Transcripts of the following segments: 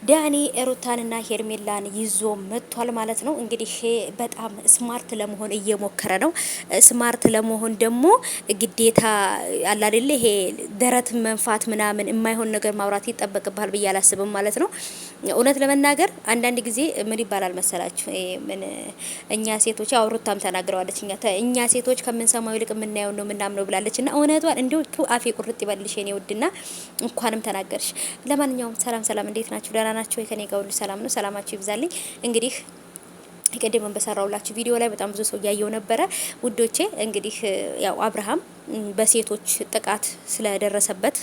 ዳኒ ሩታንና ሄርሜላን ይዞ መጥቷል ማለት ነው። እንግዲህ በጣም ስማርት ለመሆን እየሞከረ ነው። ስማርት ለመሆን ደግሞ ግዴታ አለ አይደለ? ይሄ ደረት መንፋት ምናምን የማይሆን ነገር ማውራት ይጠበቅብሃል ብዬ አላስብም ማለት ነው። እውነት ለመናገር አንዳንድ ጊዜ ምን ይባላል መሰላችሁ? ምን እኛ ሴቶች ሩታም ተናግረዋለች። እኛ ሴቶች ከምንሰማው ይልቅ የምናየው ነው የምናምነው ብላለች። እና እውነቷን እንዲሁ አፌ ቁርጥ ይበልሽ የኔ ውድና እንኳንም ተናገርሽ። ለማንኛውም ሰላም ሰላም፣ እንዴት ናችሁ? ደህና ናችሁ? ከኔ ጋር ሁሉ ሰላም ነው። ሰላማችሁ ይብዛልኝ። እንግዲህ ቅድም በሰራውላችሁ ቪዲዮ ላይ በጣም ብዙ ሰው እያየው ነበረ ውዶቼ። እንግዲህ ያው አብርሃም በሴቶች ጥቃት ስለደረሰበት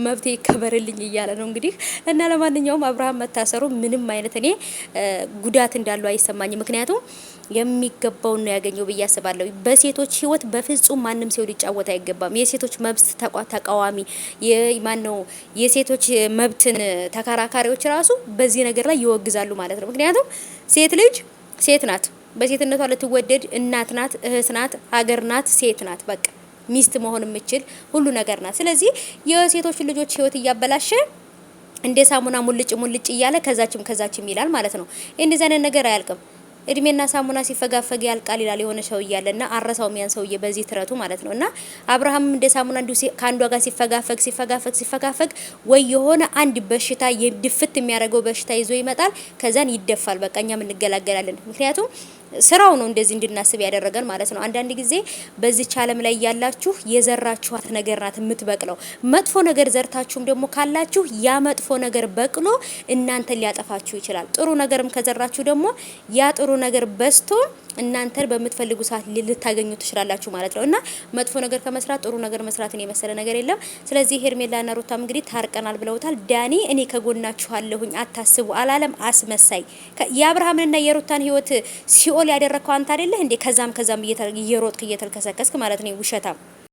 መብቴ ይከበርልኝ እያለ ነው እንግዲህ። እና ለማንኛውም አብርሃም መታሰሩ ምንም አይነት እኔ ጉዳት እንዳለው አይሰማኝም። ምክንያቱም የሚገባውን ነው ያገኘው ብዬ አስባለሁ። በሴቶች ህይወት በፍጹም ማንም ሰው ሊጫወት አይገባም። የሴቶች መብት ተቃዋሚ ማን ነው? የሴቶች መብትን ተከራካሪዎች ራሱ በዚህ ነገር ላይ ይወግዛሉ ማለት ነው። ምክንያቱም ሴት ልጅ ሴት ናት። በሴትነቷ ልትወደድ እናት ናት፣ እህት ናት፣ ሀገር ናት፣ ሴት ናት። በቃ ሚስት መሆን የምችል ሁሉ ነገር ናት። ስለዚህ የሴቶች ልጆች ህይወት እያበላሸ እንደ ሳሙና ሙልጭ ሙልጭ እያለ ከዛችም ይላል ማለት ነው። እንደዚህ አይነት ነገር አያልቅም። እድሜና ሳሙና ሲፈጋፈግ ያልቃል ይላል የሆነ ሰው እያለና አረሳውም ያን ሰውዬ በዚህ ትረቱ ማለት ነው። እና አብርሃም እንደ ሳሙና እንዲሁ ከአንዷ ጋር ሲፈጋፈግ ወይ የሆነ አንድ በሽታ የድፍት የሚያደርገው በሽታ ይዞ ይመጣል። ከዛን ይደፋል። በቃ እኛም እንገላገላለን። ምክንያቱም ስራው ነው እንደዚህ እንድናስብ ያደረገን ማለት ነው። አንዳንድ ጊዜ በዚች ዓለም ላይ ያላችሁ የዘራችኋት ነገር ናት የምትበቅለው። መጥፎ ነገር ዘርታችሁም ደግሞ ካላችሁ ያ መጥፎ ነገር በቅሎ እናንተን ሊያጠፋችሁ ይችላል። ጥሩ ነገርም ከዘራችሁ ደግሞ ያ ጥሩ ነገር በስቶ እናንተን በምትፈልጉ ሰዓት ልታገኙ ትችላላችሁ ማለት ነው። እና መጥፎ ነገር ከመስራት ጥሩ ነገር መስራትን የመሰለ ነገር የለም። ስለዚህ ሄርሜላና ሩታም እንግዲህ ታርቀናል ብለውታል። ዳኒ እኔ ከጎናችሁ አለሁኝ አታስቡ አላለም። አስመሳይ የአብርሃምንና የሩታን ህይወት ሲኦል ያደረከው አንተ አይደለህ እንዴ? ከዛም እየሮጥክ እየተልከሰከስክ ማለት ነው። ውሸታም